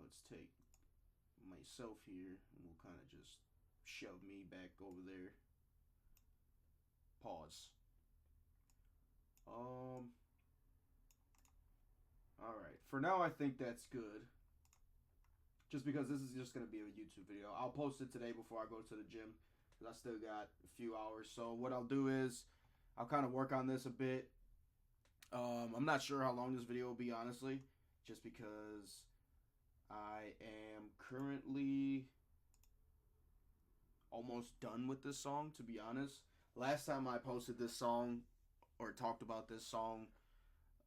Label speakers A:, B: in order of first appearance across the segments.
A: let's take myself here and we'll kind of just shove me back over there. Pause. Alright, for now I think that's good. Just because this is just going to be a YouTube video. I'll post it today before I go to the gym, because I still got a few hours. So what I'll do is, I'll kind of work on this a bit. I'm not sure how long this video will be, honestly. Just because I am currently almost done with this song, to be honest. Last time I posted this song, or talked about this song,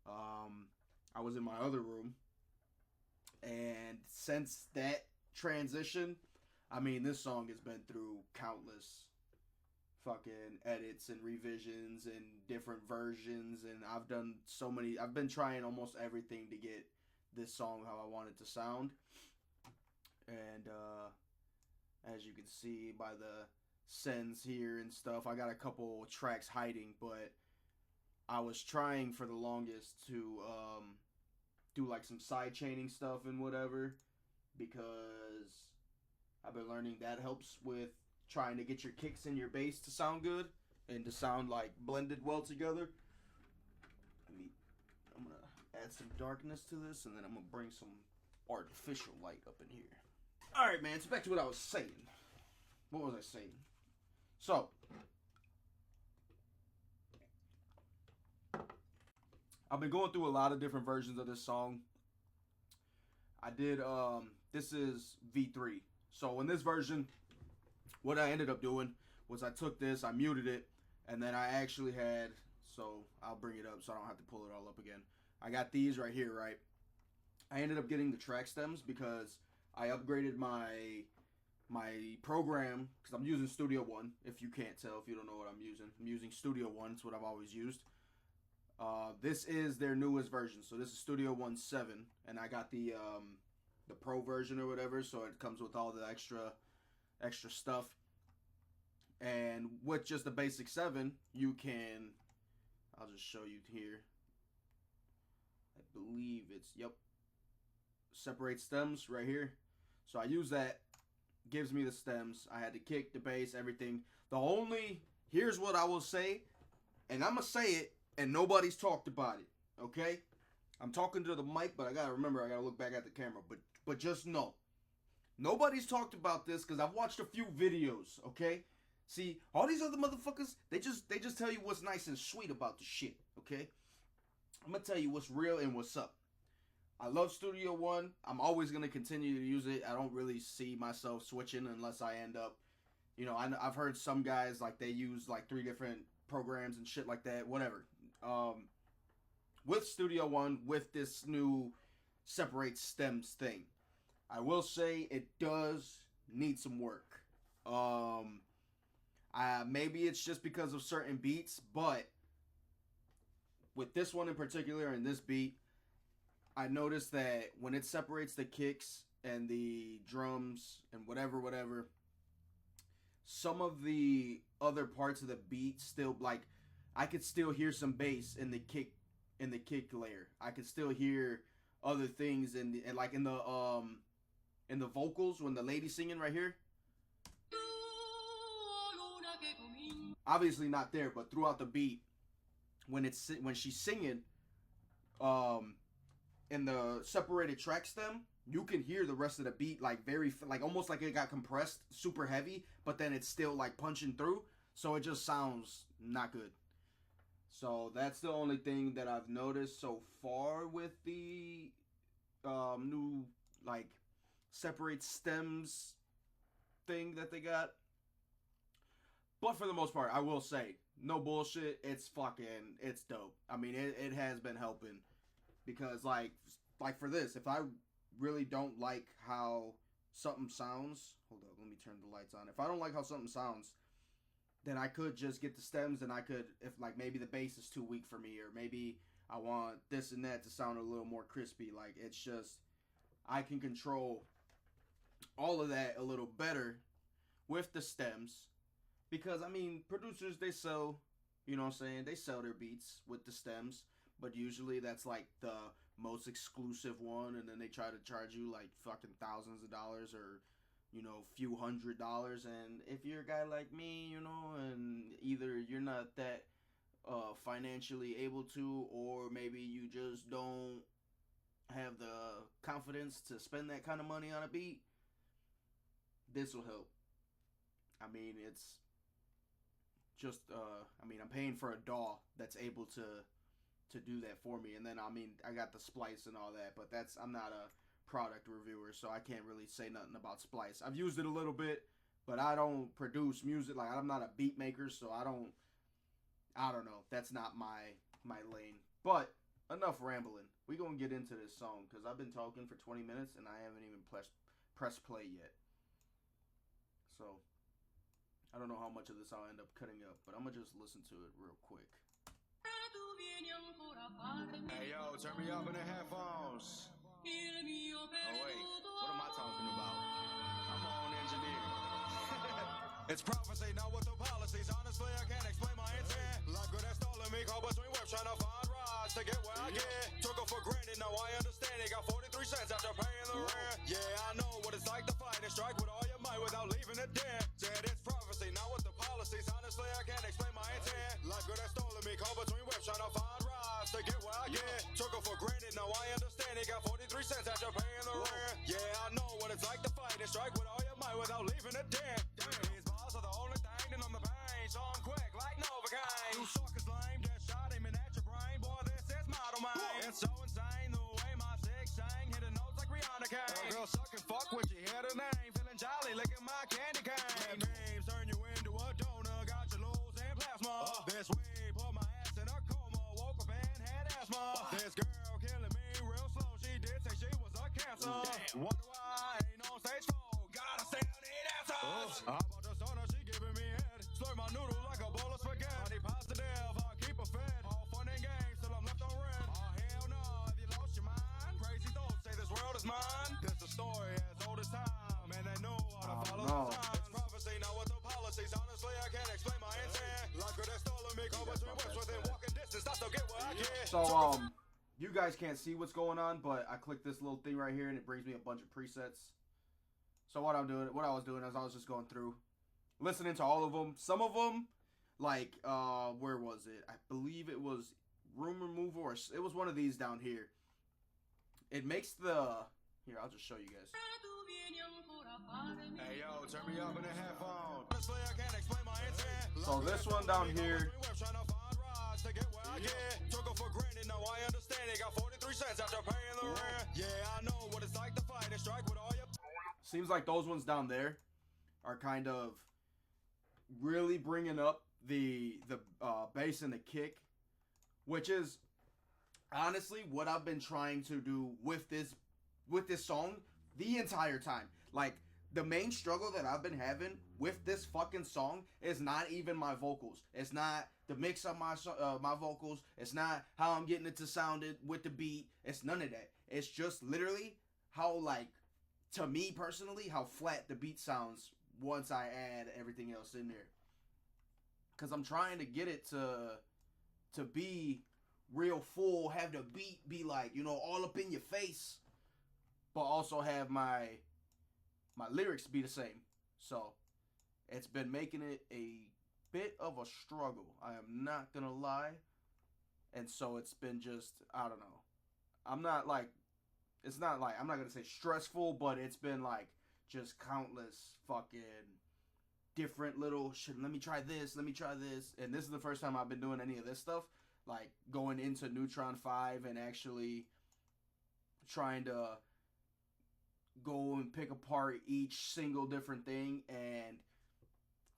A: I was in my other room. And since that transition, I mean, this song has been through countless fucking edits and revisions and different versions. And I've done so many, I've been trying almost everything to get this song how I want it to sound. And as you can see by the sends here and stuff, I got a couple tracks hiding, but I was trying for the longest to do like some side chaining stuff and whatever, because I've been learning that helps with trying to get your kicks and your bass to sound good and to sound like blended well together. I'm gonna add some darkness to this, and then I'm gonna bring some artificial light up in here. Alright, man, so back to what I was saying. What was I saying? So I've been going through a lot of different versions of this song. I did, this is V3. So in this version, what I ended up doing was I took this, I muted it, and then I actually had, so I'll bring it up so I don't have to pull it all up again. I got these right here, right? I ended up getting the track stems because I upgraded my program, because I'm using Studio One, if you can't tell, if you don't know what I'm using Studio One. It's what I've always used. This is their newest version, so this is Studio One 7, and I got the Pro version or whatever, so it comes with all the extra stuff. And with just the basic 7, you can, I'll just show you here. I believe it's, yep, separate stems right here. So I use that, gives me the stems. I had the kick, the bass, everything. Here's what I will say, and I'm gonna say it, and nobody's talked about it, okay? I'm talking to the mic, but I gotta remember, I gotta look back at the camera. But just know, nobody's talked about this because I've watched a few videos, okay? See, all these other motherfuckers, they just tell you what's nice and sweet about the shit, okay? I'm gonna tell you what's real and what's up. I love Studio One. I'm always gonna continue to use it. I don't really see myself switching unless I end up, you know, I've heard some guys, like, they use like 3 different programs and shit like that, whatever. With Studio One, with this new separate stems thing, I will say it does need some work. Maybe it's just because of certain beats, but with this one in particular and this beat, I noticed that when it separates the kicks and the drums and whatever, some of the other parts of the beat still, like, I could still hear some bass in the kick layer. I could still hear other things in the vocals when the lady's singing right here. Obviously not there, but throughout the beat, when she's singing, in the separated track stem, you can hear the rest of the beat, like, like almost like it got compressed super heavy, but then it's still like punching through, so it just sounds not good. So that's the only thing that I've noticed so far with the new, like, separate stems thing that they got. But for the most part, I will say, no bullshit, it's dope. I mean, it has been helping. Because, like for this, if I really don't like how something sounds, hold up, let me turn the lights on. If I don't like how something sounds, then I could just get the stems, and I could, if, like, maybe the bass is too weak for me, or maybe I want this and that to sound a little more crispy. Like, it's just, I can control all of that a little better with the stems. Because, I mean, producers, they sell, you know what I'm saying, they sell their beats with the stems. But usually that's like the most exclusive one, and then they try to charge you like fucking thousands of dollars or, you know, few $100s. And if you're a guy like me, you know, and either you're not that financially able to, or maybe you just don't have the confidence to spend that kind of money on a beat, this will help. I mean, it's just I mean, I'm paying for a DAW that's able to do that for me. And then, I mean, I got the splice and all that, but that's, I'm not a product reviewer, so I can't really say nothing about splice. I've used it a little bit, but I don't produce music. Like, I'm not a beat maker, so I don't know. That's not my lane. But enough rambling. We gonna get into this song, because I've been talking for 20 minutes and I haven't even pressed play yet. So I don't know how much of this I'll end up cutting up, but I'm gonna just listen to it real quick.
B: Hey yo, turn me up in the headphones. Oh wait, what am I talking about? I'm my own engineer. It's prophecy, not with the policies. Honestly, I can't explain my intent. Life good at stalling me, caught between webs, trying to find rides to get where I get. Took it for granted, now I understand it. Got 43 cents after paying the rent. Yeah, I know what it's like to fight and strike with all your might without leaving a dent. Said it's prophecy, not with the policies. Honestly, I can't explain my intent. Life good at stalling me, caught between webs, trying to find rides to get where I get. Took it for granted, now I understand it. Got 43 cents after paying the rent. Yeah, I know what it's like to fight and strike with all your might without leaving a dent. These balls are the only thing that I'm the pain. So I'm quick like Novocaine. You suckers lame, just shot aiming at your brain. Boy, this is my domain. It's so insane the way my six sang, hitting notes like Rihanna came. Girl, suck and fuck when you hear the name. Feeling jolly, licking my candy cane. Names turn you into a donor. Got your lows and plasma. This way, put my ass in a coma. Woke up and had asthma. This girl killing me real slow. She did say she was a cancer. Wonder why I ain't on stage 4. Gotta say I need answers. How about the stunner? She giving me head. Slurp my noodle like a bowl of spaghetti. Honey positive, I keep her fed. All fun and games till I'm left on red. Oh hell no, have you lost your mind? Crazy thoughts say this world is mine. This a story as old as time, and they know how to follow the signs. It's prophecy, not with the policies. Honestly, I can't explain my intent. Like good at stolen me, go between webs within walking distance. I still get what I get.
A: So you guys can't see what's going on, but I click this little thing right here and it brings me a bunch of presets. So what I was doing is I was just going through, listening to all of them. Some of them, like, where was it? I believe it was Room Removal, or it was one of these down here. It makes here, I'll just show you guys.
B: Hey yo, turn me up in the headphones. Honestly, I can't explain my intent.
A: So this one down here.
B: Took it for granted, now I understand it. Got 43 cents after paying the rent. Yeah, I know what it's like to fight and strike with all your.
A: Seems like those ones down there are kind of really bringing up the bass and the kick, which is honestly what I've been trying to do with this song the entire time. Like, the main struggle that I've been having with this fucking song is not even my vocals. It's not the mix of my vocals. It's not how I'm getting it to sound it with the beat. It's none of that. It's just literally how, like, to me personally, how flat the beat sounds once I add everything else in there. Because I'm trying to get it to be real full, have the beat be like, you know, all up in your face, but also have my lyrics be the same. So it's been making it a bit of a struggle, I am not gonna lie. And so it's been just, I don't know, I'm not gonna say stressful, but it's been like just countless fucking different little shit. Let me try this, and this is the first time I've been doing any of this stuff, like going into Neutron 5 and actually trying to go and pick apart each single different thing and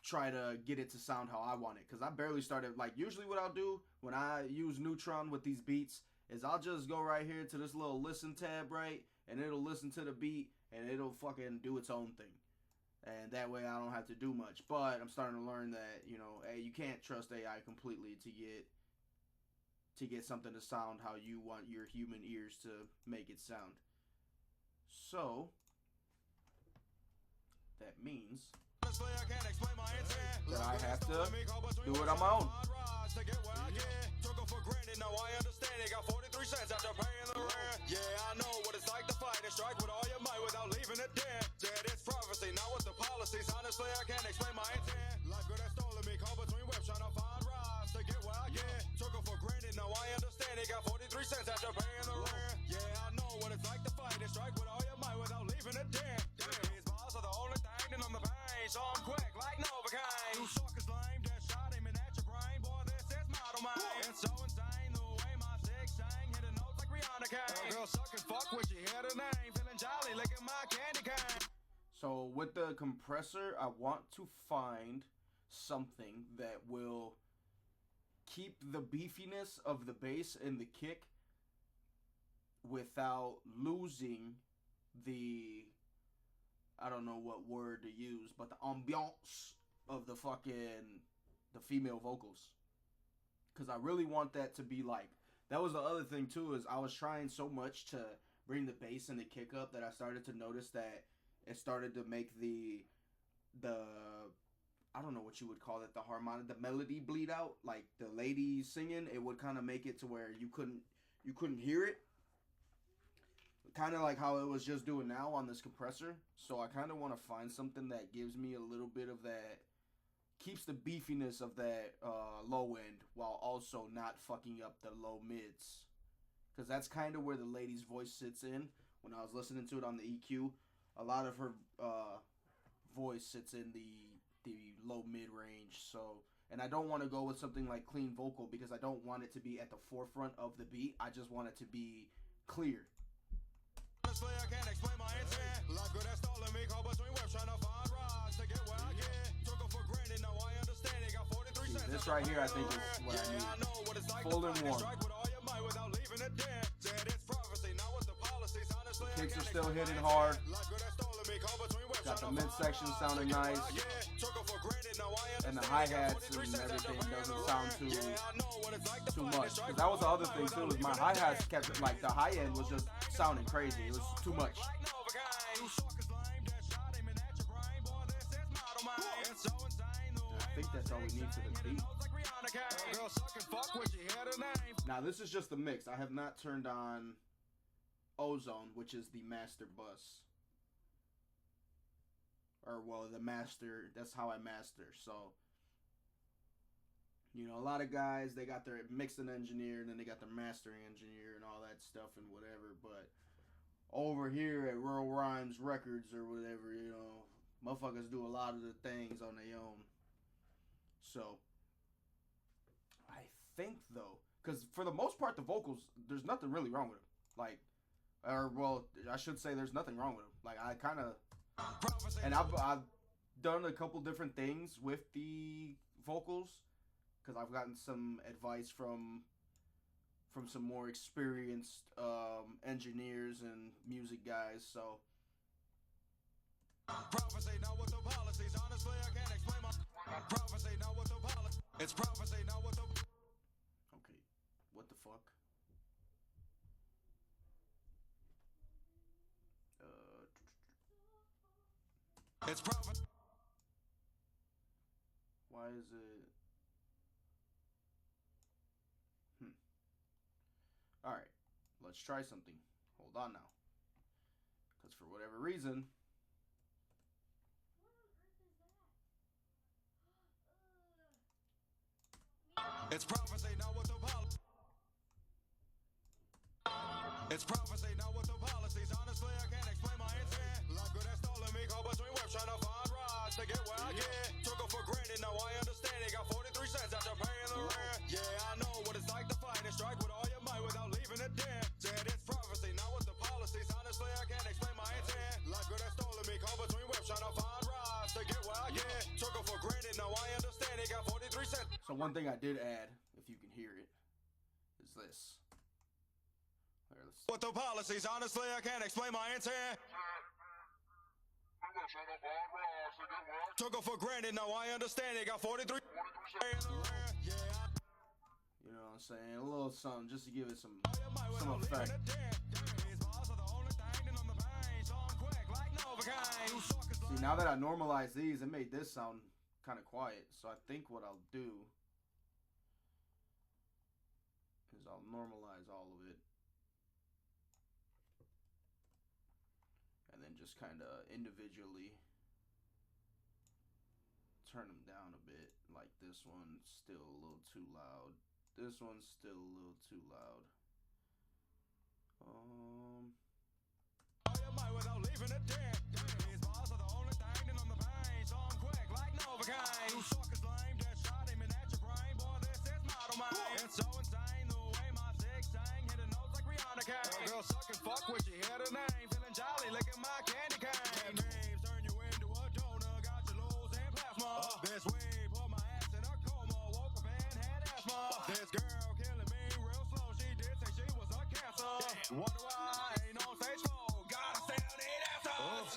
A: try to get it to sound how I want it. Because I barely started, like, usually what I'll do when I use Neutron with these beats is I'll just go right here to this little listen tab, right, and it'll listen to the beat and it'll fucking do its own thing. And that way I don't have to do much. But I'm starting to learn that, you know, hey, you can't trust AI completely to get something to sound how you want your human ears to make it sound. So that means that I have to do it on my own.
B: for granted, now I understand it. Got 43 cents after paying the rent. Yeah, I know what it's like to fight and strike with all your might without leaving a dent. That is prophecy, not with the policies. Honestly, I can't explain my intent. Life could have stolen me, caught between webs trying to find rides to get where I get. Took it for granted, now I understand it. Got 43 cents after paying the rent. Yeah, I know what it's like to fight and strike with all your might without leaving a dent. These balls are the only thing that on the pain, so I'm quick like Novocaine. You suckers lame, just shot aiming at your brain. Boy, this is my domain. It's so insane the way my six sang, hitting notes like Rihanna Kane. Girl, suck and fuck with you, hear the name. Feeling jolly, licking my candy cane.
A: So with the compressor, I want to find something that will keep the beefiness of the bass and the kick without losing the, I don't know what word to use, but the ambiance of the female vocals. Because I really want that to be like, that was the other thing too, is I was trying so much to bring the bass and the kick up that I started to notice that it started to make the I don't know what you would call it, the harmonic, the melody bleed out. Like the lady singing, it would kind of make it to where you couldn't hear it. Kind of like how it was just doing now on this compressor. So I kind of want to find something that gives me a little bit of that, keeps the beefiness of that low end while also not fucking up the low mids. Because that's kind of where the lady's voice sits in. When I was listening to it on the EQ, a lot of her voice sits in the low mid range. So, and I don't want to go with something like clean vocal because I don't want it to be at the forefront of the beat. I just want it to be clear.
B: Honestly, I can't explain my intent. Life could have stolen me, caught between webs trying to find rides to get where I get. Took it for granted, now I understand it. Got 43 cents.
A: This right here, I think is what I need. Full and warm. The kicks are still hitting hard. Got the midsection sounding nice. And the hi-hats and everything doesn't sound too much. Because that was the other thing too, is my hi-hats kept, like the high end was just sounding crazy. It was too much. I think that's all we need for the beat. Now this is just the mix. I have not turned on Ozone, which is the master bus. Or, well, the master, that's how I master. So, you know, a lot of guys, they got their mixing engineer, and then they got their mastering engineer and all that stuff and whatever. But over here at Rural Rhymes Records or whatever, you know, motherfuckers do a lot of the things on their own. So, I think, though, because for the most part, the vocals, there's nothing really wrong with them. Like, or, well, I should say there's nothing wrong with them. Like, I kind of... And I've done a couple different things with the vocals because I've gotten some advice from some more experienced engineers and music guys. So prophecy now with the policies. Honestly, I can't explain my prophecy now with the policies. It's prophecy now with the. Okay, what the fuck? It's profit. Why is it? All right, let's try something. Hold on now, because for whatever reason. It's prophecy now with the policy. It's prophecy now with the policies. Honestly, I can't explain my intent. Life could have stolen me, caught between webs trying to find rides to get where I get. Took it for granted, now I understand it. Got 43 cents after paying the rent. Yeah, I know what it's like to fight and strike with all your might without leaving a dent. Said it's prophecy now with the policies. Honestly, I can't explain my intent. Life could have stolen me, caught between webs trying to find rides to get where I get. Took it for granted, now I understand it. Got 43 cents. So one thing I did add, if you can hear it, is this. What the policies, honestly, I can't explain my intent. Took it for granted, now I understand it. Got 43. Yeah. You know what I'm saying? A little something just to give it some effect. See, now that I normalized these, it made this sound kind of quiet. So I think what I'll do is I'll normalize all of it. And then just kind of individually turn them down a bit. Like this one's still a little too loud. This one's still a little too loud.
B: Without leaving it dead. These bars are the only thing that on the pain. So I'm quick like Novocaine. You suckers lame, just shot him at your brain. Boy, this is my domain. It's so insane the way my six sang. Hit a note like Rihanna Kane. Girl, suck and fuck with you, hear the name. Feeling jolly, licking my candy cane. Memes turn you into a donor. Got your lows and plasma. This weed put my ass in a coma. Woke up and had asthma. This girl killing me real slow. She did say she was a cancer. What do I ain't on stage 4?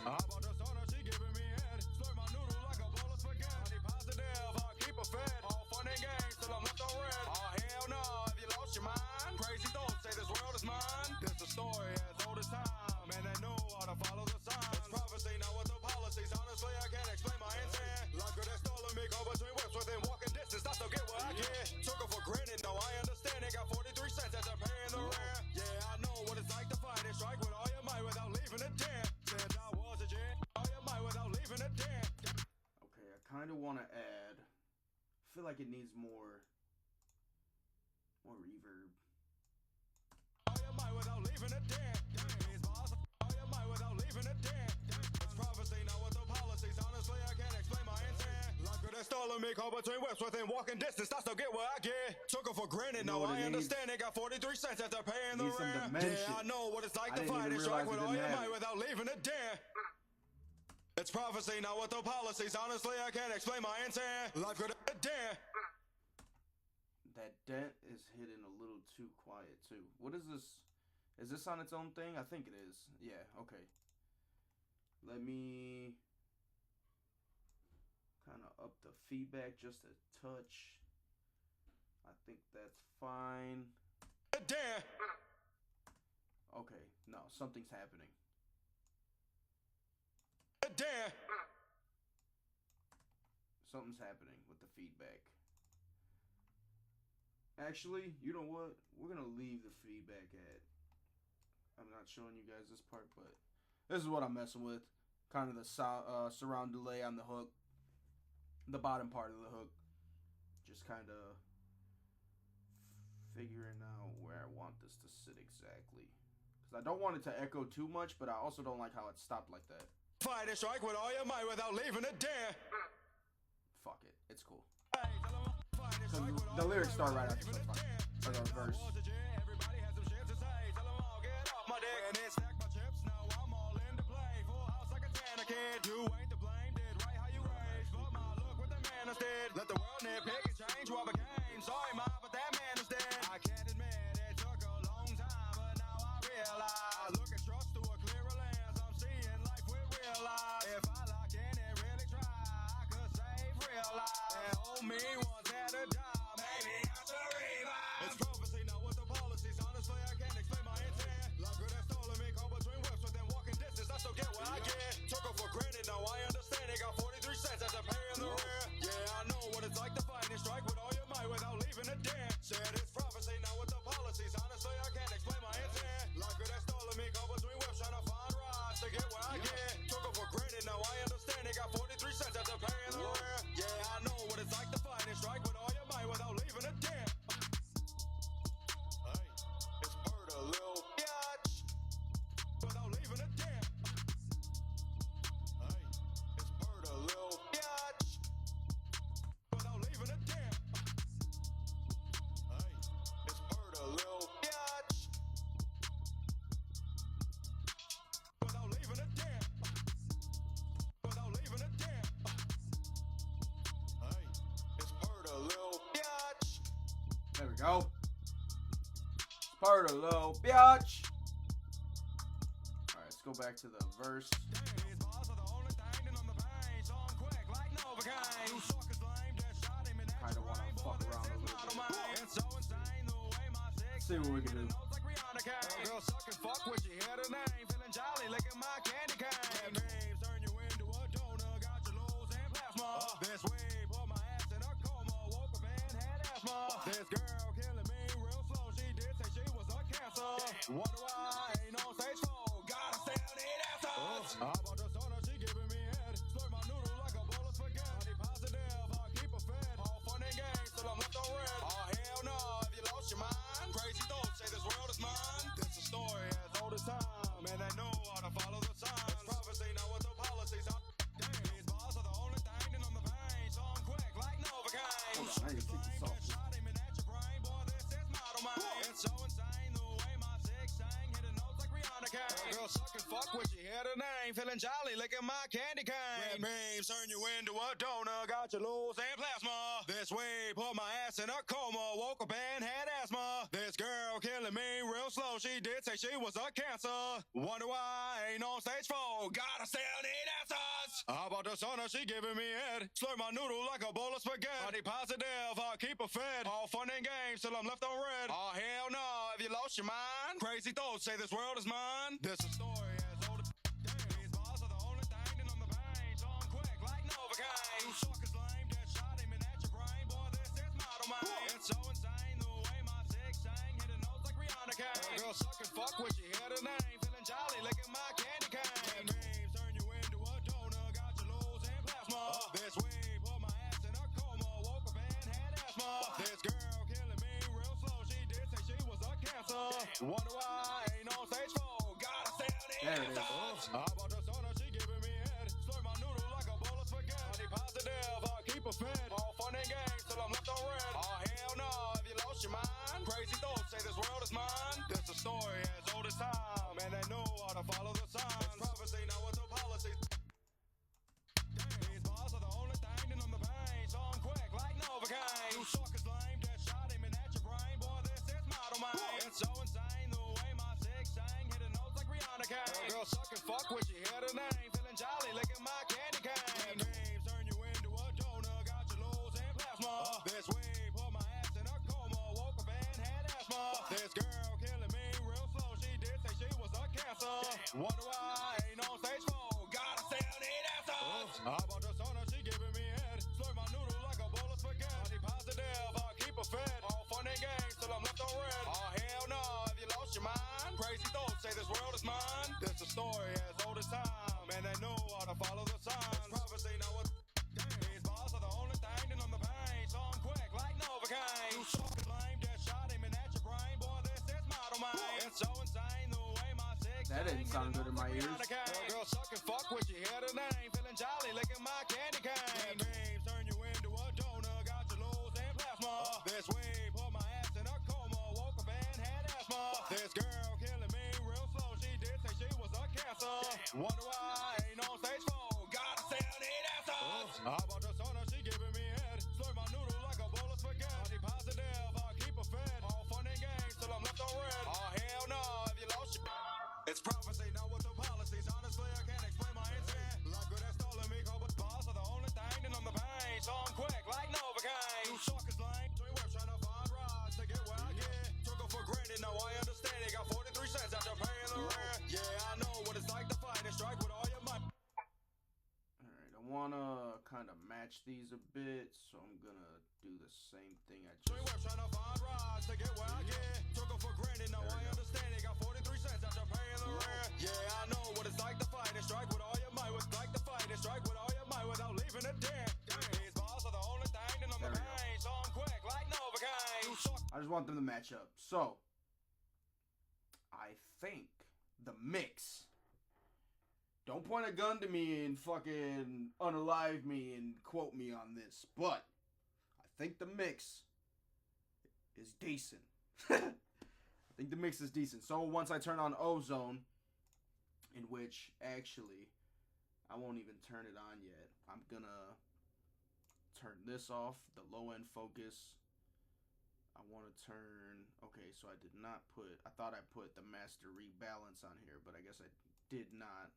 B: How about the soda she giving me head? Slurp my noodle like a bowl of spaghetti. Positive, I keep her fed. All fun and games till I'm left on red. Oh hell no, have you lost your mind? Crazy thoughts say this world is mine. There's a story as old as time, and they know how to follow the signs. It's prophecy, not with the policies. Honestly, I can't explain my intent. Like her that stolen me, go between whips within walking distance. I still get what I get. Took her for granted, no, I understand. It got 43 cents as a paying the rent. Yeah, I know what it's like to fight and strike with all your might without leaving a dent. Said I was a jet, all your might without leaving a dent.
A: Okay, I kind of want to add. I feel like it needs more reverb.
B: All your might without leaving a dent. These bars, all your might without leaving a dent. It's prophecy, not with the policies. Honestly, I can't explain my intent. Like her that stolen me, caught between whips within walking distance. I still get what I get. Took her for granted, no, I understand. It got 43 cents after paying the rent. Yeah, I know what it's like to fight and strike with all your might without leaving a dent. It's prophecy, not with the policies. Honestly, I can't explain my intent. Life could have dent.
A: That dent is hitting a little too quiet too. What is this? Is this on its own thing? I think it is. Yeah, okay. Let me kind of up the feedback just a touch. I think that's fine.
B: Dent.
A: Okay, no, something's happening.
B: Dent.
A: Something's happening with the feedback. Actually, you know what? We're gonna leave the feedback at. I'm not showing you guys this part, but this is what I'm messing with. Kind of the surround delay on the hook, the bottom part of the hook. Just kind of figuring out where I want this to sit exactly, because I don't want it to echo too much, but I also don't like how it stopped like that.
B: Fight and strike with all your might without leaving a dent.
A: Fuck it, it's cool. The lyrics start right after the verse.
B: Everybody has some shit to say. Tell them all get off my dick. And then stack my chips. Now I'm all in to play. Full house like a Tanner kid. You ain't to blame. Did right how you raised. But my look with the man instead. Let the world nitpick and change what became. Sorry, ma, but that man is dead. I can't admit it took a long time, but now I realize. Look at trust through a clearer lens. I'm seeing life with real eyes. If I lock in and really try, I could save real lives. And hold me once at a time. Maybe I should revive. It's prophecy, not with the policies. Honestly, I can't explain my intent. Like her that stolen me, caught between whips within walking distance. I still get what I get. Took her for granted, now I understand. It got 43 cents after paying the rent. Yeah, I know what it's like to fight and strike with all your might without leaving a dent. Said it's prophecy, not with the policies. Honestly, I can't explain my intent. Like her that stolen me, caught between whips trying to find rides to get what I get. Took her for granted, now I understand. It got 43 cents after paying the rent. Yeah, I know what it's like to fight and strike with all your might without leaving a dent. Hey, it's Purdah, lil bitch. Without leaving a dent. Hey, it's Purdah, lil bitch. Without leaving a dent. Hey, it's Purdah, lil bitch. Without leaving a dent. Without leaving a dent. Hey, it's Purdah, lil bitch.
A: There we go. Purdah, little bitch. Alright, let's go back to the verse.
B: These bars are the only thing that on the pain. So I'm quick like Novocaine. You suckers lame, just shot him in that
A: Kinda wanna fuck around a little bit.
B: It's so insane the way my six
A: See what we can do.
B: like Rihanna Kane. Girl, suck and fuck with you, hear the name. Feeling jolly, licking my candy cane. Memes turn you into a donor. Got your lows and plasma. This way, put my ass in a coma. Woke up and had asthma. This girl killing me real slow. She did Wonder why I ain't on stage 4. Gotta stay on it after. How about the sauna? She giving me head. Slurp my noodle like a bowl of spaghetti. Positive, I keep her fed. All fun and games till I'm left on red. Oh hell no, if you lost your mind. Crazy thoughts say this world is mine. This a story as old as time, and they know how to follow the signs. It's prophecy, now with the policies. Damn, these bars are the only thing that I'm the pain. So I'm quick like Novocaine.
A: Hold on, I need to take this off.
B: Shot aiming at your brain, boy. This is my domain. It's so insane the way my six sang, hitting notes like Rihanna Kane. Girl, suck and fuck when she hear the name, feeling jolly, licking my candy cane. Red beams turn you into a donor, got you loose and plasma. This way, put my ass in a coma, woke up and had asthma. This girl killing me real slow, she did say she was a cancer. Wonder why I ain't on stage 4, gotta stay on the answers. How about the sauna, she giving me head. Slurp my noodle like a bowl of spaghetti. Body positive, I keep her fed. All fun and games till I'm left on red. Oh hell no, have you lost your mind? Crazy thoughts say this world is mine. This a story as old as damn. These bars are the only thing that I'm the pain. So I'm quick like Novocaine. You suckers lame, dead shot aiming at your brain, boy. This is my domain. It's so insane the way my six sang, hitting notes like Rihanna Kane. Girl, suck and fuck when she hear the name, feeling jolly, licking my candy cane. Memes turn you into a donor, got you loose and plasma. This way, put my ass in a coma, woke up and had asthma. This girl killing me real slow, she did say she was a cancer. Wonder why I ain't on stage 4, gotta stay on the
A: There it is.
B: How about the sauna, she giving me head. Slurp my noodle like a bowl of spaghetti. Body positive, I keep her fed. All fun and games till I'm left on red. Oh hell no, have you lost your mind? Crazy thoughts say this world is mine. This a story as old as time, and they know how to follow the signs. It's prophecy, now with the policies. Damn, these bars are the only thing that I'm the pain. So I'm quick like Novocaine. You suckers lame, dead shot aiming at your brain, boy. This is my domain. It's so insane the way my six sang, hitting notes like Rihanna Kane. Girl, suck and fuck when she hear the name, feeling jolly, licking my candy cane. Memes turn you into a donor, got you loose and plasma. This way, put my ass in a coma, woke up and had asthma. This girl killing me real slow, she did say she was a cancer. Wonder why I ain't on stage 4, gotta stay on it after. How about the sauna, she giving me head. Slurp my noodle like a bowl of spaghetti. Body positive, I keep her fed. All fun and games till I'm left on red. Oh hell no, have you lost your mind? Crazy thoughts say this world is mine. This a story as old as time, and they know how to follow the signs. It's prophecy, now what? Damn, these bars are the only thing that I'm the pain. So I'm quick like Novocaine. You suckers lame, dead shot aiming at your brain, boy. This is my domain. It's so insane the way my six.
A: That didn't sound good in my ears.
B: Girl, suck and fuck when she hear the name, feeling jolly, licking my candy cane. Beams turn you into a donor, got you loose and plasma. This way, put my ass in a coma, woke up and had asthma. This girl killing me real slow, she did say she was a cancer. Wonder why I ain't on stage 4, gotta stay on it after. How about the sauna, she giving me head. Slurp my noodle like a bowl of spaghetti. Body positive, I keep her fed. All fun and games till I'm left on red. Oh hell no, have you lost your... It's prophecy, now with the policies. Honestly, I can't explain my intent. Like good at stalling me, cause bars are the only thing that I'm the pain. So I'm quick like Novocaine. You suckers lame. Doing work trying to find rides to get where I get. Took her for granted, now I understand it. Got 43 cents after paying the rent. Yeah, I know what it's like to fight and strike with all your might.
A: Alright, I wanna kind of match these a bit, so I'm gonna do the same thing I just...
B: Doing work trying to find rides to get where I get. Took her for granted, now I understand it. Got 43 cents after paying the rent. Yeah, I know what it's like to fight and strike with all your might. What's like to fight and strike with all your might without leaving a dent. These bars are the only thing that I'm the pain. So I'm quick like Novocaine.
A: I just want them to match up. So, I think the mix. Don't point a gun to me and fucking unalive me and quote me on this, but I think the mix is decent. I think the mix is decent. So once I turn on Ozone, in which actually I won't even turn it on yet. I'm gonna turn this off, the low end focus. I want to turn, okay, so I did not put, I thought I put the master rebalance on here, but I guess I did not.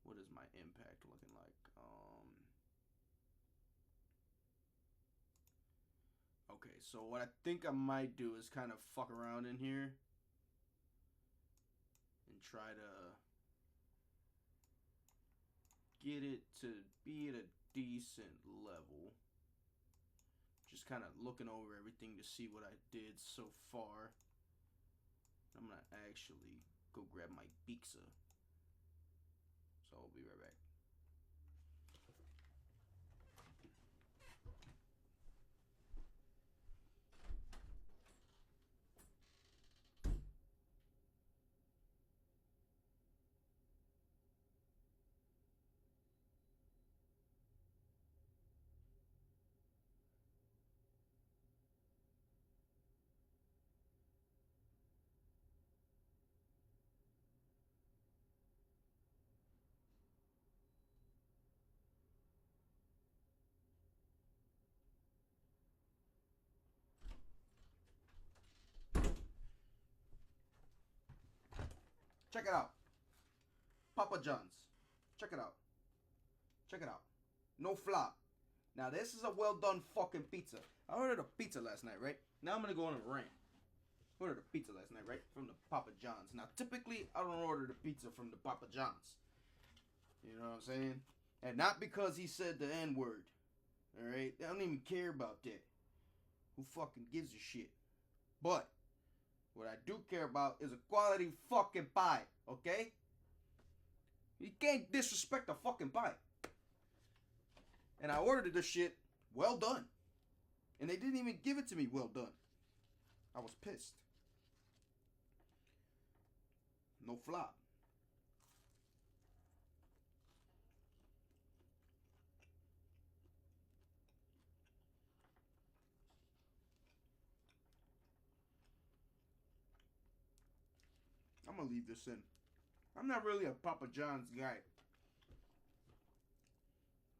A: What is my impact looking like? Okay, so what I think I might do is kind of fuck around in here and try to get it to be at a decent level. Just kind of looking over everything to see what I did so far. I'm gonna actually go grab my pizza. So I'll be right back. Check it out. Papa John's. Check it out. Check it out. No flop. Now this is a well done fucking pizza. I ordered a pizza last night, right? Now I'm gonna go on a rant. I ordered a pizza last night, right? From the Papa John's. Now typically I don't order the pizza from the Papa John's. You know what I'm saying? And not because he said the N-word. Alright? I don't even care about that. Who fucking gives a shit? But what I do care about is a quality fucking pie, okay? You can't disrespect a fucking pie. And I ordered this shit well done. And they didn't even give it to me well done. I was pissed. No flop. I'm gonna leave this in. I'm not really a Papa John's guy.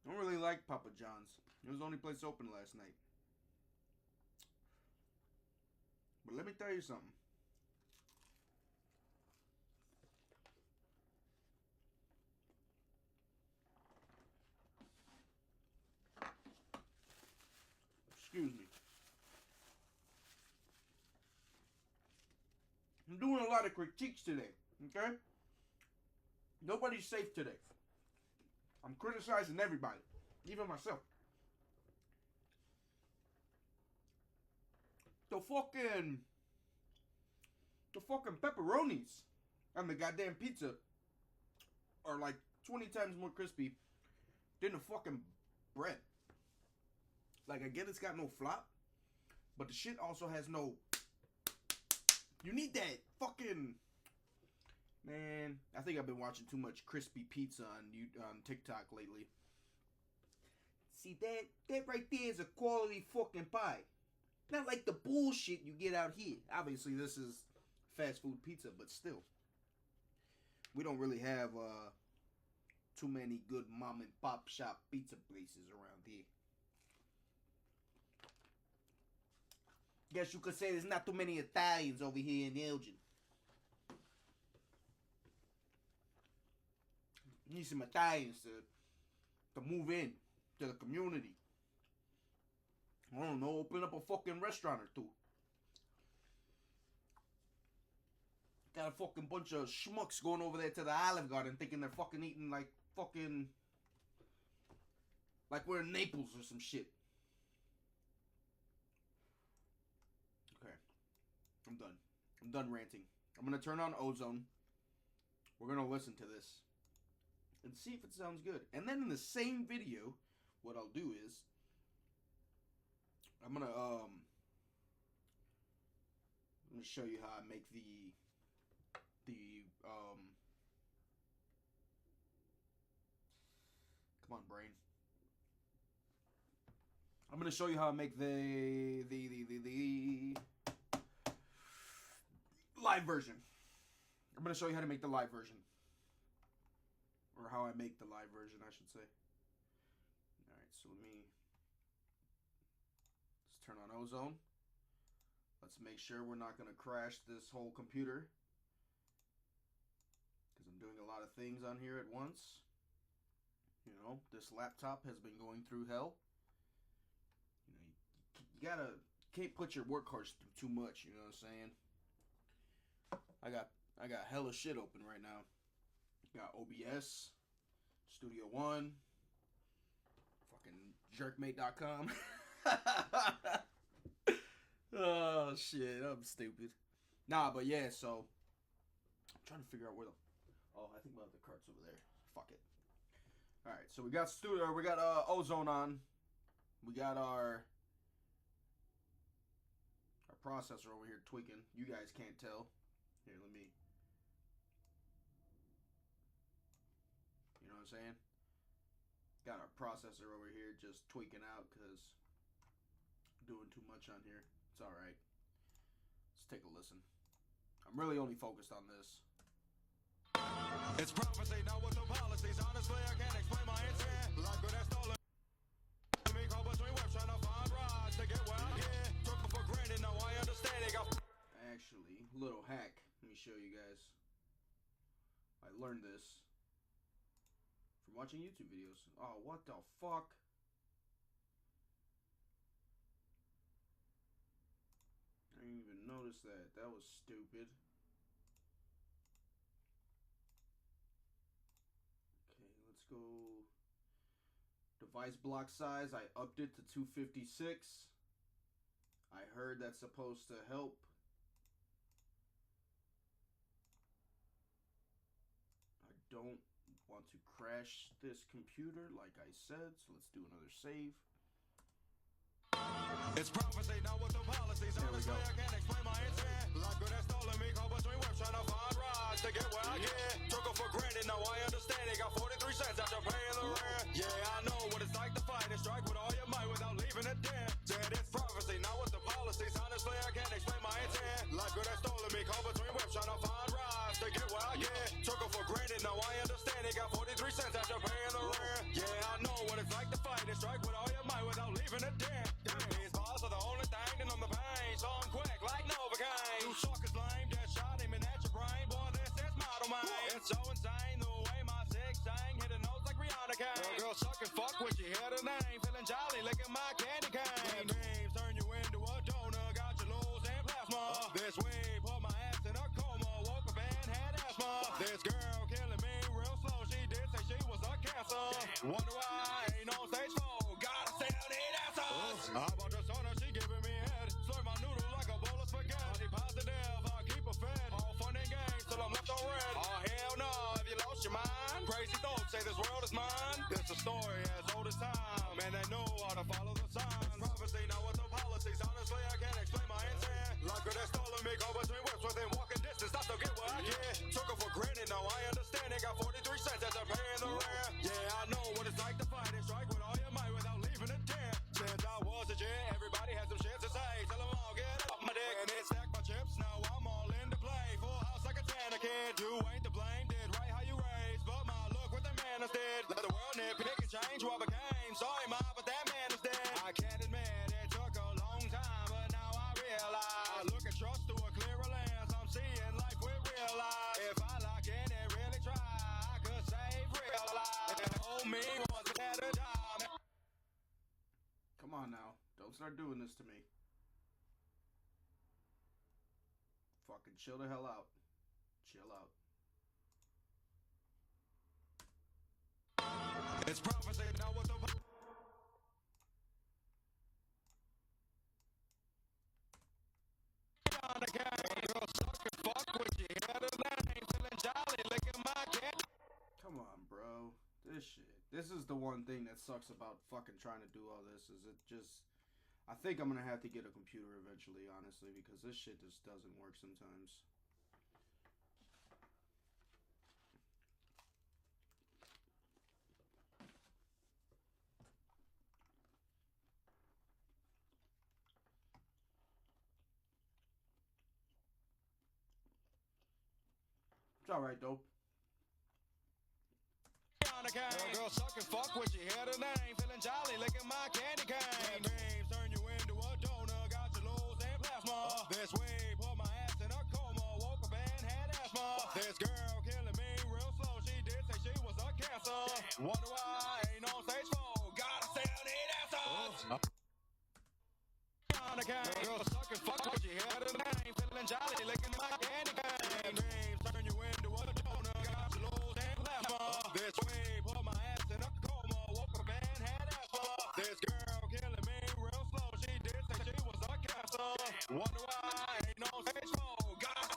A: I don't really like Papa John's. It was the only place open last night. But let me tell you something. Excuse me. I'm doing a lot of critiques today, okay? Nobody's safe today. I'm criticizing everybody, even myself. The fucking pepperonis on the goddamn pizza are like 20 times more crispy than the fucking bread. Like, I get it's got no flop, but the shit also has no... You need that fucking... Man, I think I've been watching too much crispy pizza on TikTok lately. See, that right there is a quality fucking pie. Not like the bullshit you get out here. Obviously, this is fast food pizza, but still. We don't really have too many good mom and pop shop pizza places around here. Guess you could say there's not too many Italians over here in Elgin. Need some Italians to move in to the community. I don't know, open up a fucking restaurant or two. Got a fucking bunch of schmucks going over there to the Olive Garden thinking they're fucking eating like fucking... like we're in Naples or some shit. Okay. I'm done. I'm done ranting. I'm gonna turn on Ozone. We're gonna listen to this and see if it sounds good. And then in the same video, what I'll do is I'm gonna show you how I make the come on, brain. I'm gonna show you how I make the live version. I'm gonna show you how to make the live version. Or how I make the live version, I should say. Alright, so let's turn on Ozone. Let's make sure we're not going to crash this whole computer. Because I'm doing a lot of things on here at once. You know, this laptop has been going through hell. You know, can't put your workhorse through too much, you know what I'm saying? I got hella shit open right now. Got OBS, Studio One, fucking jerkmate.com. Oh shit, I'm stupid. Nah, but yeah, so I'm trying to figure out where the. Oh, I think my other cart's over there. Fuck it. All right, so we got Ozone on. We got our processor over here tweaking. You guys can't tell. Here, let me. You know what I'm saying? Got our processor over here just tweaking out because doing too much on here. It's all right. Let's take a listen. I'm really only focused on this.
B: It's prophecy, not with the policies. Honestly, I can't explain my intent. Like good that's stolen. Me call between webs trying to find rides to get where I get. Took it for granted, now I understand it.
A: Actually, little hack. Let me show you guys. I learned this from watching YouTube videos. Oh, what the fuck? I didn't even notice that. That was stupid. Okay, let's go. Device block size, I upped it to 256. I heard that's supposed to help. I don't want to crash this computer like I said, so let's do another save.
B: It's prophecy, not with the policies. Honestly, I can't explain my intent. Like good that's stolen me, call between webs trying to find rides to get where I get. Took it for granted, now I understand it. Got 43 cents after paying the rent. Yeah, I know what it's like to fight and strike with all your might without leaving a dent. Said it's prophecy, not with the policies. Honestly, I can't explain my intent. Like good that's stolen me, call between webs trying to find rides to get where I get. Took it for granted, now I understand it. Got 43 cents after paying the rent. Yeah, I know what it's like to fight and strike with all your might without leaving a dent. These balls are the only thing that on the pain, so I'm quick like Novocaine. You suckers lame, just shot aiming at your brain. Boy, this is my domain. It's so insane the way my six sang hit a nose like Rihanna came. Girl, suck and fuck when you hear the name. Feeling jolly, licking my candy cane. Dreams turn you into a donor, got you losing plasma. This week, put my ass in a coma, woke up and had asthma. This girl killing me real slow, she did say she was a cancer. Wonder why ain't on stage 4, gotta still need answers. How about the sauna, she giving me head. Slurp my noodle like a bowl of spaghetti. Positive, I keep her fed. All fun and games till I'm left on red. Oh hell no, have you lost your mind? Crazy thoughts say this world is mine. It's a story as old as time, and they know how to follow the signs. Prophecy, not with the policies. Honestly, I can't explain my intent. Like good that's stolen me, go between webs within walking distance. I still get what I get. Took it for granted, now I understand it. Got 43 cents after paying the rent. Yeah, I know what it's like to fight and strike with all your might without leaving a dent. Since I was a jet, everybody has some shit to say. Tell them all get off my dick and it stack my chips. Now I'm all in to play. Full house like a Tanner kid. You ain't to blame, did right how you raised. But my look what the man is did. Let the world nitpick and change what became. Sorry, ma, but that man is dead. I can't admit it took a long time, but now I realize. I look at trust through a clearer lens. I'm seeing life with real eyes. If I lock in and really try, I could save real life. And old me was at a job.
A: Come on now. Don't start doing this to me. Fucking chill the hell out. Chill out.
B: It's prophecy, now with the
A: Come on, bro. This shit. This is the one thing that sucks about fucking trying to do all this is it just... I think I'm gonna have to get a computer eventually, honestly, because this shit just doesn't work sometimes. It's alright, though.
B: Girl, suck and fuck when you hear the name. Feeling jolly, licking my candy cane. Dreams turn you into a donor, got you losing plasma. This way, put my ass in a coma, woke up and had asthma. This girl killing me real slow, she did say she was a cancer. Wonder why ain't on stage 4, gotta still need answers. Girl, suck and fuck when you hear the name. Feeling jolly, licking my candy cane. Dreams turn you into a donor, got you losing plasma. This way, put my ass in a coma, woke up and had asthma. This girl killing me real slow, she did say she was a cancer. Wonder why ain't on stage 4, gotta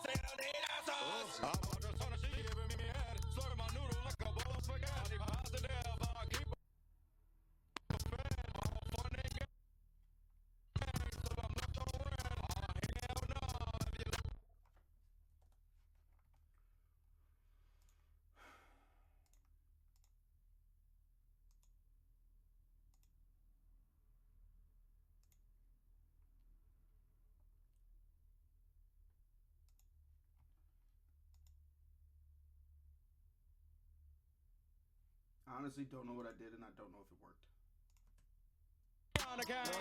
A: honestly don't know what I did, and I don't know if it worked.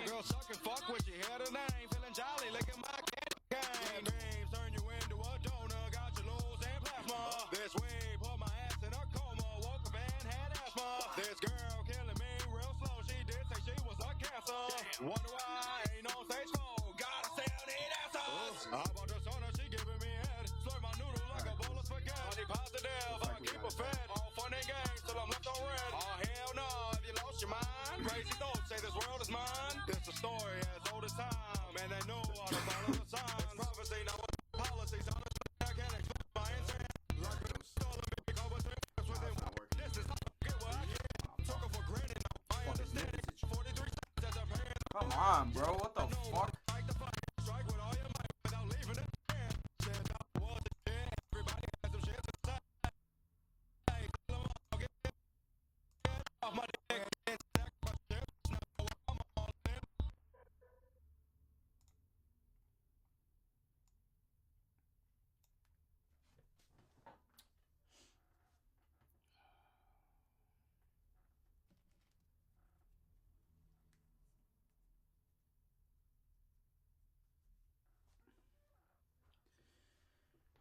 B: Girl, suck and fuck with your head and name. Feeling jolly, licking my candy cane. Dreams turn you into a donor. Got your lows and plasma. This way, put my ass in a coma. Woke up and had asthma. This girl killing me real slow. She did say she was a cancer. Wonder why I ain't on stage 4. Gotta say I need answers. How about the sauna? She giving me head. Slurp my noodle like a bowl of spaghetti. Honey positive, I keep her fed. All fun and games till I'm left on red. Oh hell no, have you lost your mind? Crazy thoughts say this world is mine. It's a story as old as time, and they know how to follow the signs. It's prophecy, not what policies. Honestly, I can't explain my intent. Like a stolen big over 3 minutes within. This is how I get what I get. Took her for granted. I understand it. 43 cents as a parent.
A: Come on, bro. What the fuck?
B: Fight the fight. Strike with all your might without leaving it. Said I was a shit. Everybody has some shit to say. Hey, kill 'em all. Get off my dick. And stack my chips. Now I'm all in.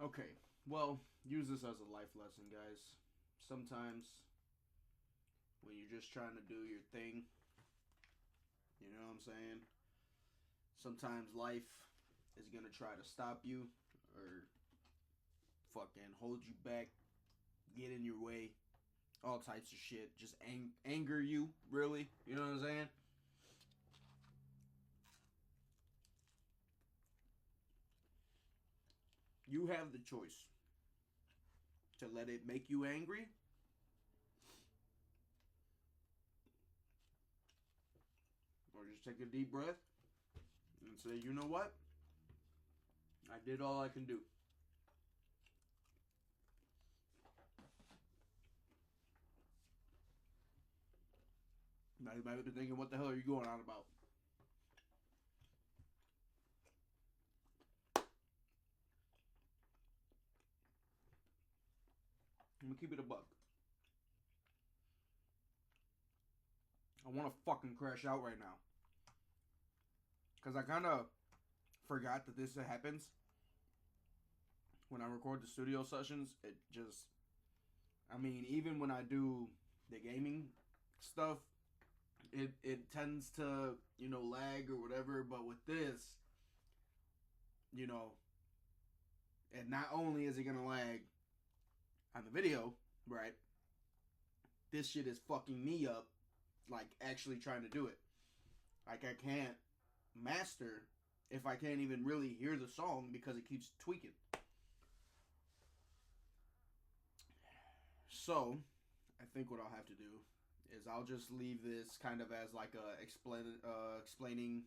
A: Okay, well, use this as a life lesson, guys. Sometimes when you're just trying to do your thing, you know what I'm saying? Sometimes life is gonna try to stop you or fucking hold you back, get in your way, all types of shit. Just anger you, really. You know what I'm saying? You have the choice to let it make you angry, or just take a deep breath and say, you know what? I did all I can do. Now you might be thinking, what the hell are you going on about? I'm gonna keep it a buck. I want to fucking crash out right now. Because I kind of forgot that this happens. When I record the studio sessions, it just... I mean, even when I do the gaming stuff, it tends to, you know, lag or whatever. But with this, you know, and not only is it going to lag on the video, right? This shit is fucking me up, like, actually trying to do it. Like, I can't master if I can't even really hear the song because it keeps tweaking. So, I think what I'll have to do is I'll just leave this kind of as like a explaining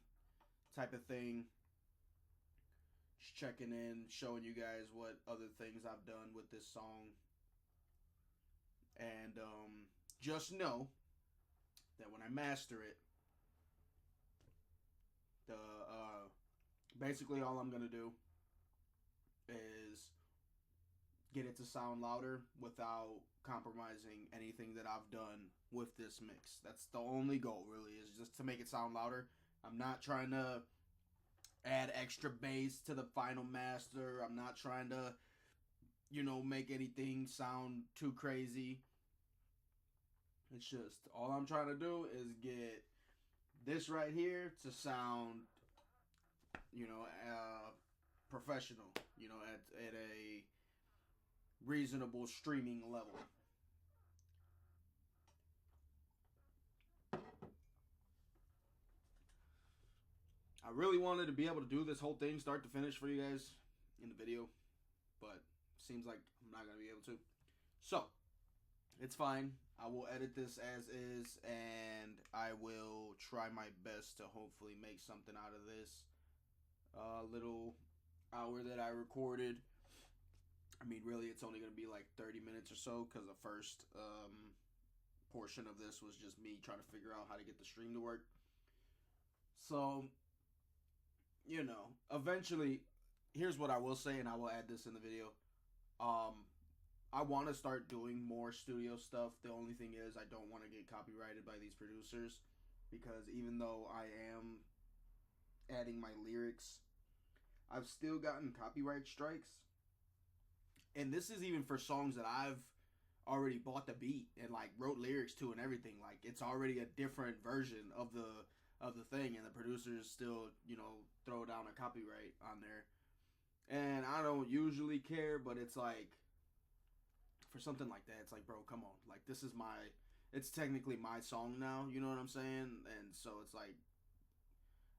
A: type of thing. Just checking in, showing you guys what other things I've done with this song. And just know that when I master it, the basically all I'm gonna do is get it to sound louder without compromising anything that I've done with this mix. That's the only goal, really, is just to make it sound louder. I'm not trying to add extra bass to the final master. I'm not trying to, you know, make anything sound too crazy. It's just, all I'm trying to do is get this right here to sound, you know, professional, you know, at a reasonable streaming level. I really wanted to be able to do this whole thing start to finish for you guys in the video, but seems like I'm not going to be able to. So, it's fine. I will edit this as is, and I will try my best to hopefully make something out of this little hour that I recorded. I mean, really, it's only going to be like 30 minutes or so, because the first portion of this was just me trying to figure out how to get the stream to work. So, you know, eventually, here's what I will say, and I will add this in the video. I want to start doing more studio stuff. The only thing is, I don't want to get copyrighted by these producers because even though I am adding my lyrics, I've still gotten copyright strikes. And this is even for songs that I've already bought the beat and like wrote lyrics to and everything. Like it's already a different version of the thing, and the producers still, you know, throw down a copyright on there. And I don't usually care, but it's like for something like that, it's like, bro, come on. Like this is my it's technically my song now, you know what I'm saying? And so it's like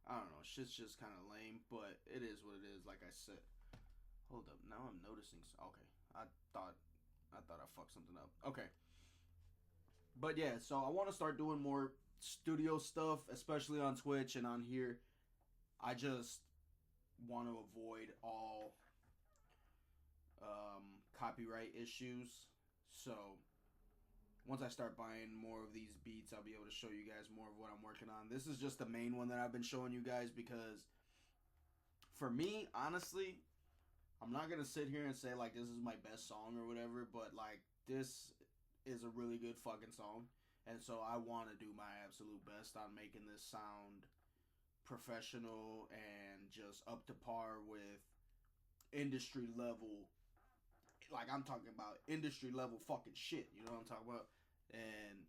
A: I don't know, shit's just kind of lame, but it is what it is, like I said. Hold up, now I'm noticing. Okay, thought I thought I fucked something up. Okay, but yeah, so I want to start doing more studio stuff, especially on Twitch and on here. I just want to avoid all copyright issues. So once I start buying more of these beats, I'll be able to show you guys more of what I'm working on. This is just the main one that I've been showing you guys because for me, honestly, I'm not gonna sit here and say like this is my best song or whatever, but like this is a really good fucking song, and so I want to do my absolute best on making this sound professional and just up to par with industry level. Like I'm talking about industry level fucking shit. You know what I'm talking about? And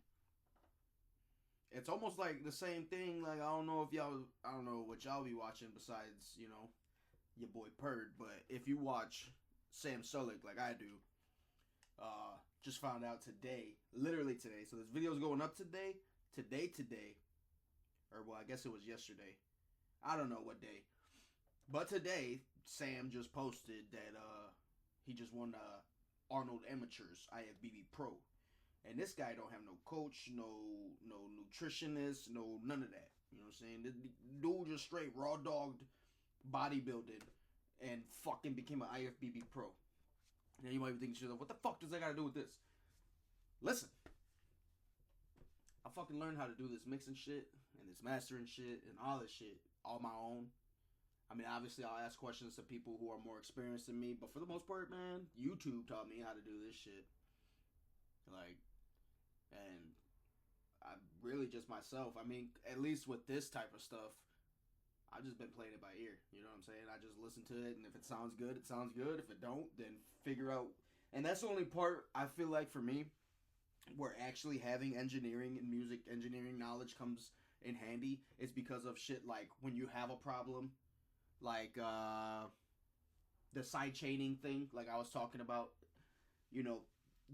A: it's almost like the same thing. Like I don't know what y'all be watching besides your boy Purd, but if you watch Sam Sulek like I do, just found out today, literally today. So this video is going up today, or well, I guess it was yesterday. I don't know what day, but today Sam just posted that he just won the Arnold Amateurs IFBB Pro, and this guy don't have no coach, no nutritionist, no none of that. You know what I'm saying? This dude just straight raw dogged bodybuilding and fucking became an IFBB Pro. Now you might be thinking to yourself, what the fuck does that got to do with this? Listen, I fucking learned how to do this mixing shit and this mastering shit and all this shit all my own. I mean, obviously I'll ask questions to people who are more experienced than me, but for the most part, man, YouTube taught me how to do this shit. Like, and I really just myself. I mean, at least with this type of stuff, I've just been playing it by ear. You know what I'm saying? I just listen to it, and if it sounds good, it sounds good. If it don't, then figure out. And that's the only part I feel like for me where actually having engineering and music engineering knowledge comes in handy is because of shit like when you have a problem, like the side chaining thing, like I was talking about. You know,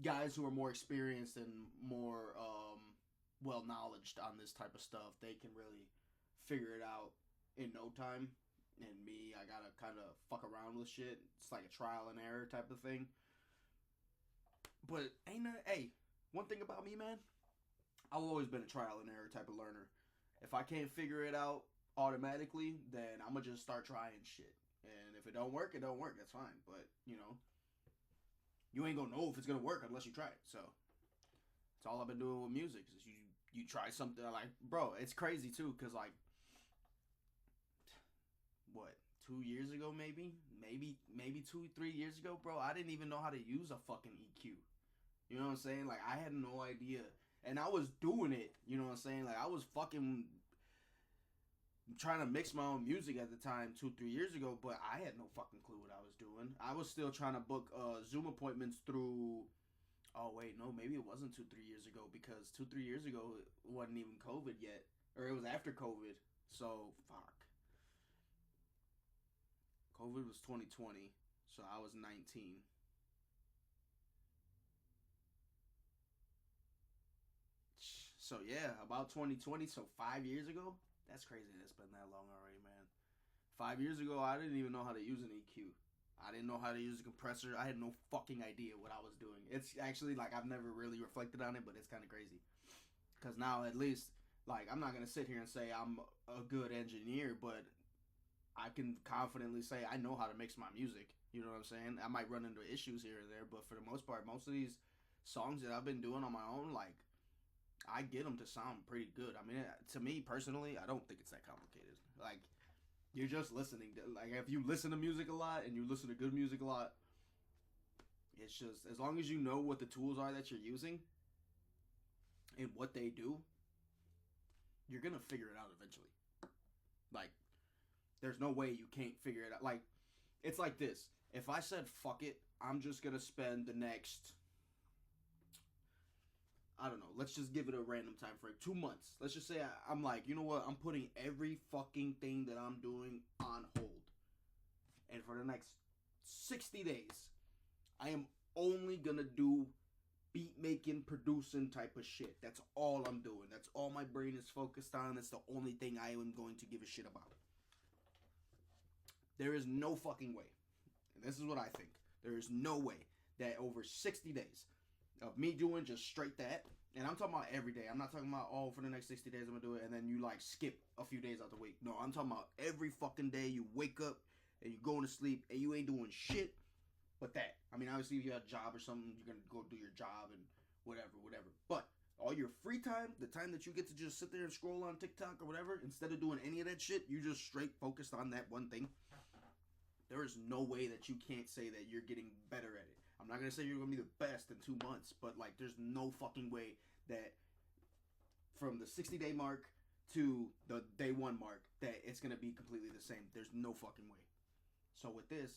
A: guys who are more experienced and more well knowledged on this type of stuff, they can really figure it out in no time. And me, I gotta kind of fuck around with shit. It's like a trial and error type of thing. But one thing about me, man, I've always been a trial and error type of learner. If I can't figure it out automatically, then I'm gonna just start trying shit. And if it don't work, it don't work. That's fine. But you ain't gonna know if it's gonna work unless you try it. So that's all I've been doing with music. Is you try something like, bro, it's crazy too, cause like what 2 years ago, maybe 2-3 years ago, bro, I didn't even know how to use a fucking EQ. You know what I'm saying? Like I had no idea, and I was doing it. You know what I'm saying? Like I was fucking trying to mix my own music at the time 2-3 years ago, but I had no fucking clue what I was doing. I was still trying to book Zoom appointments through. Oh wait, no, maybe it wasn't 2-3 years ago, because 2-3 years ago it wasn't even COVID yet, or it was after COVID. So fuck. COVID was 2020, so I was 19. So yeah, about 2020, so 5 years ago. That's crazy. It's been that long already, man. 5 years ago, I didn't even know how to use an EQ. I didn't know how to use a compressor. I had no fucking idea what I was doing. It's actually like I've never really reflected on it, but it's kind of crazy. Because now at least, like, I'm not going to sit here and say I'm a good engineer, but I can confidently say I know how to mix my music. You know what I'm saying? I might run into issues here and there, but for the most part, most of these songs that I've been doing on my own, like, I get them to sound pretty good. I mean, to me personally, I don't think it's that complicated. Like, you're just listening to, like, if you listen to music a lot and you listen to good music a lot, It's just as long as you know what the tools are that you're using and what they do, you're gonna figure it out eventually. Like, there's no way you can't figure it out. Like, it's like this. If I said fuck it, I'm just gonna spend the next, I don't know, let's just give it a random time frame, 2 months. Let's just say I'm like, you know what? I'm putting every fucking thing that I'm doing on hold, and for the next 60 days, I am only gonna do beat making, producing type of shit. That's all I'm doing. That's all my brain is focused on. That's the only thing I am going to give a shit about. There is no fucking way, and this is what I think, there is no way that over 60 days of me doing just straight that, and I'm talking about every day. I'm not talking about, oh, for the next 60 days I'm gonna do it, and then you like skip a few days out the week. No, I'm talking about every fucking day you wake up and you going to sleep and you ain't doing shit but that. I mean, obviously if you have a job or something, you're gonna go do your job and whatever. But all your free time, the time that you get to just sit there and scroll on TikTok or whatever, instead of doing any of that shit, you just straight focused on that one thing. There is no way that you can't say that you're getting better at it. I'm not gonna say you're gonna be the best in 2 months, but like, there's no fucking way that from the 60-day mark to the day one mark that it's gonna be completely the same. There's no fucking way. So with this,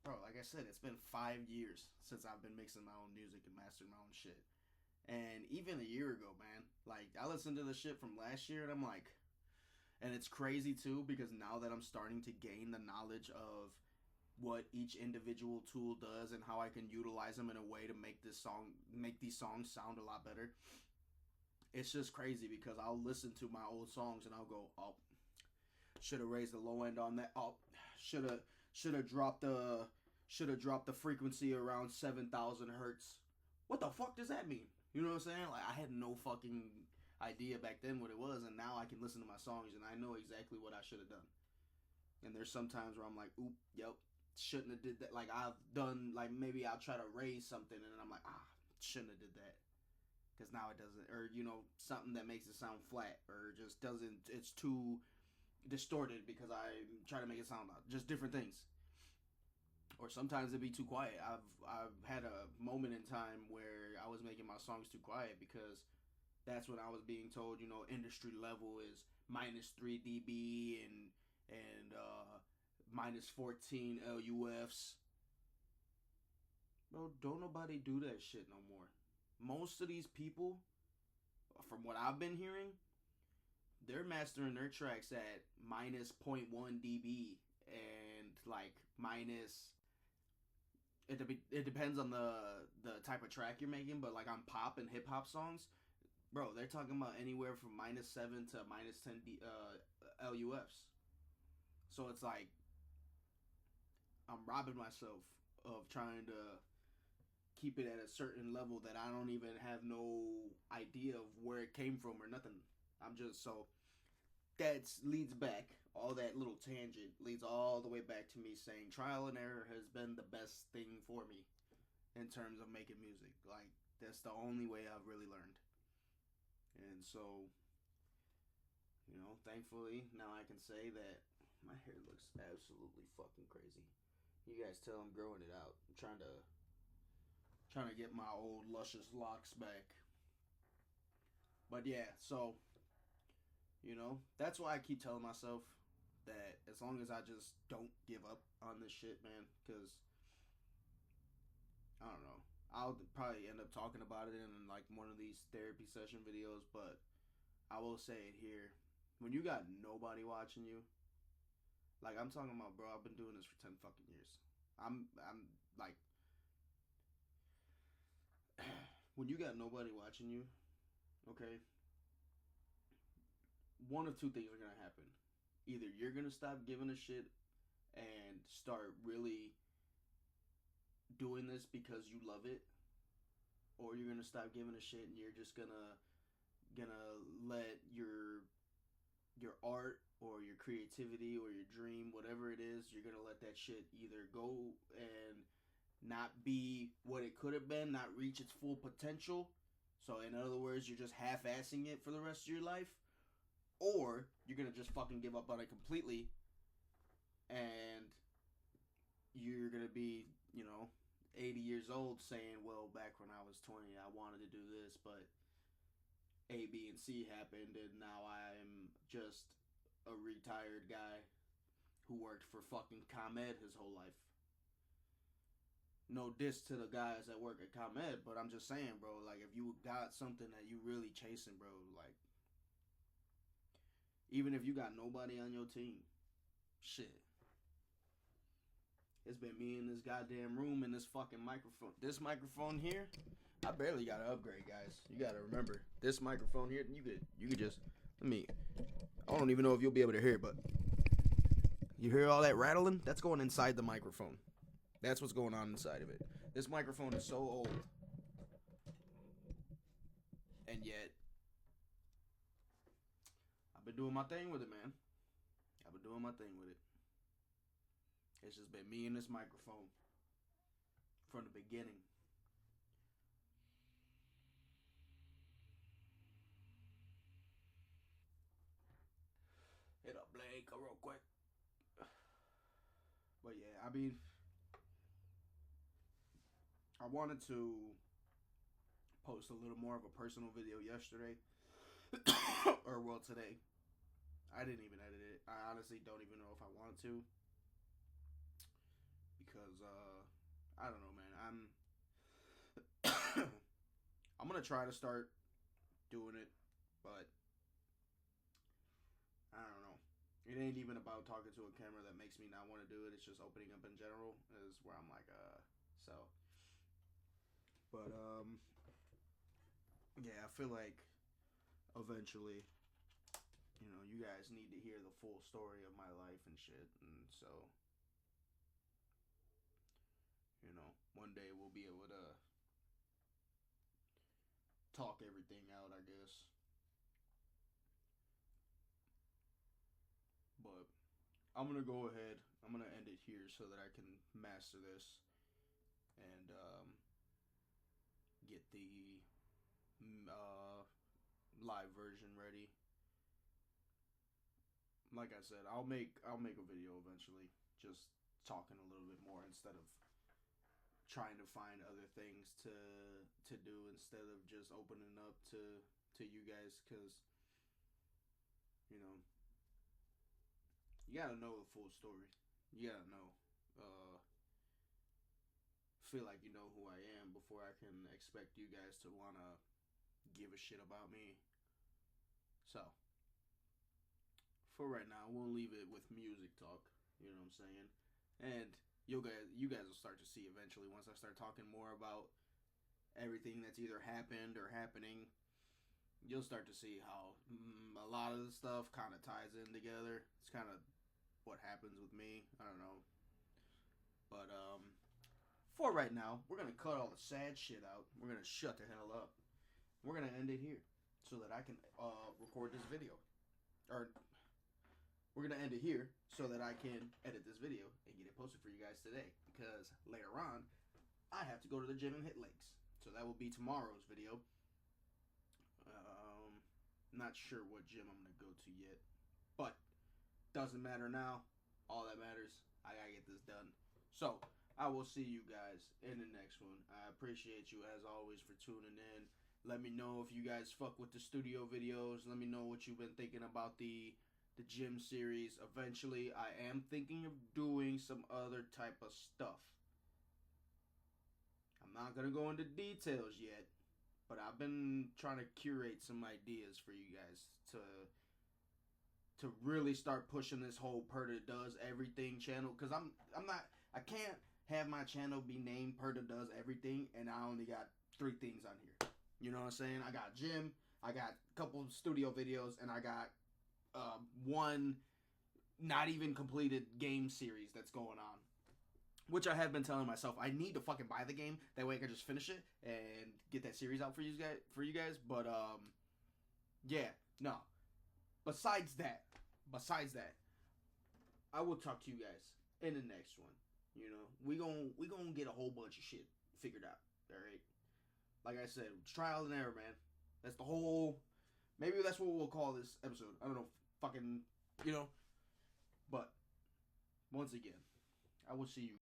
A: bro, like I said, it's been 5 years since I've been mixing my own music and mastering my own shit. And even a year ago, man, like, I listened to the shit from last year and I'm like, and it's crazy too, because now that I'm starting to gain the knowledge of what each individual tool does and how I can utilize them in a way to make these songs sound a lot better. It's just crazy because I'll listen to my old songs and I'll go, oh, should have raised the low end on that. Oh, should have dropped the frequency around 7,000 hertz. What the fuck does that mean? You know what I'm saying? Like, I had no fucking idea back then what it was, and now I can listen to my songs and I know exactly what I should have done. And there's some times where I'm like, oop, yep, shouldn't have did that. Like, I've done, like, maybe I'll try to raise something and I'm like, shouldn't have did that. Because now it doesn't, or, you know, something that makes it sound flat, or just doesn't, it's too distorted because I try to make it sound loud. Just different things. Or sometimes it'd be too quiet. I've had a moment in time where I was making my songs too quiet because that's when I was being told, you know, industry level is minus 3 dB and minus 14 LUFs. Bro, don't nobody do that shit no more. Most of these people, from what I've been hearing, they're mastering their tracks at minus 0.1 dB and like minus. It depends on the type of track you're making, but like on pop and hip hop songs, bro, they're talking about anywhere from minus 7 to minus 10 LUFs. So it's like I'm robbing myself of trying to keep it at a certain level that I don't even have no idea of where it came from or nothing. I'm just so that leads back, all that little tangent leads all the way back to me saying trial and error has been the best thing for me in terms of making music. Like, that's the only way I've really learned. And so, you know, thankfully now I can say that my hair looks absolutely fucking crazy. You guys tell I'm growing it out. I'm trying to get my old luscious locks back. But yeah, so, you know, that's why I keep telling myself that as long as I just don't give up on this shit, man, because I don't know, I'll probably end up talking about it in like one of these therapy session videos, but I will say it here. When you got nobody watching you, like I'm talking about, bro, I've been doing this for 10 fucking years. I'm like, when you got nobody watching you, okay, one of two things are gonna happen. Either you're gonna stop giving a shit and start really doing this because you love it, or you're gonna stop giving a shit and you're just gonna let your art or your creativity or your dream, whatever it is, you're gonna let that shit either go and not be what it could have been, not reach its full potential. So in other words, you're just half-assing it for the rest of your life, or you're gonna just fucking give up on it completely and you're gonna be, you know, 80 years old saying, well, back when I was 20, I wanted to do this, but A, B, and C happened, and now I'm just a retired guy who worked for fucking ComEd his whole life. No diss to the guys that work at ComEd, but I'm just saying, bro, like, if you got something that you really chasing, bro, like, even if you got nobody on your team, shit. It's been me in this goddamn room and this fucking microphone. This microphone here, I barely got to upgrade, guys. You got to remember, this microphone here, you could just, I don't even know if you'll be able to hear it, but you hear all that rattling? That's going inside the microphone. That's what's going on inside of it. This microphone is so old. And yet, I've been doing my thing with it, man. I've been doing my thing with it. It's just been me and this microphone from the beginning. Hit up Blake real quick. But yeah, I mean, I wanted to post a little more of a personal video yesterday. Or well, today. I didn't even edit it. I honestly don't even know if I wanted to. Because, I don't know, man. I'm gonna try to start doing it, but I don't know. It ain't even about talking to a camera that makes me not want to do it. It's just opening up in general is where I'm like, so. But, yeah, I feel like eventually, you know, you guys need to hear the full story of my life and shit. And so, you know, one day we'll be able to talk everything out, I guess. But I'm going to go ahead. I'm going to end it here so that I can master this and get the live version ready. Like I said, I'll make a video eventually, just talking a little bit more instead of trying to find other things to do instead of just opening up to you guys, because you know, you gotta know the full story. You gotta know, feel like you know who I am before I can expect you guys to wanna give a shit about me. So, for right now, we'll leave it with music talk. You know what I'm saying? And you guys will start to see eventually once I start talking more about everything that's either happened or happening. You'll start to see how a lot of the stuff kind of ties in together. It's kind of what happens with me. I don't know. But for right now, we're gonna cut all the sad shit out. We're gonna shut the hell up. We're gonna end it here so that I can record this video. Or we're gonna end it here so that I can edit this video and get it posted for you guys today. Because later on, I have to go to the gym and hit legs. So that will be tomorrow's video. Not sure what gym I'm gonna go to yet, but doesn't matter now. All that matters, I gotta get this done. So I will see you guys in the next one. I appreciate you as always for tuning in. Let me know if you guys fuck with the studio videos. Let me know what you've been thinking about the gym series. Eventually, I am thinking of doing some other type of stuff. I'm not gonna go into details yet, but I've been trying to curate some ideas for you guys to really start pushing this whole Purdah Does Everything channel. Because I can't have my channel be named Purdah Does Everything and I only got 3 things on here. You know what I'm saying? I got gym, I got a couple studio videos, and I got one not even completed game series that's going on. Which I have been telling myself I need to fucking buy the game. That way I can just finish it and get that series out for you guys. But yeah, no. Besides that, I will talk to you guys in the next one. You know, we gonna get a whole bunch of shit figured out. All right. Like I said, it's trial and error, man. That's the whole. Maybe that's what we'll call this episode. I don't know, fucking, you know. But once again, I will see you.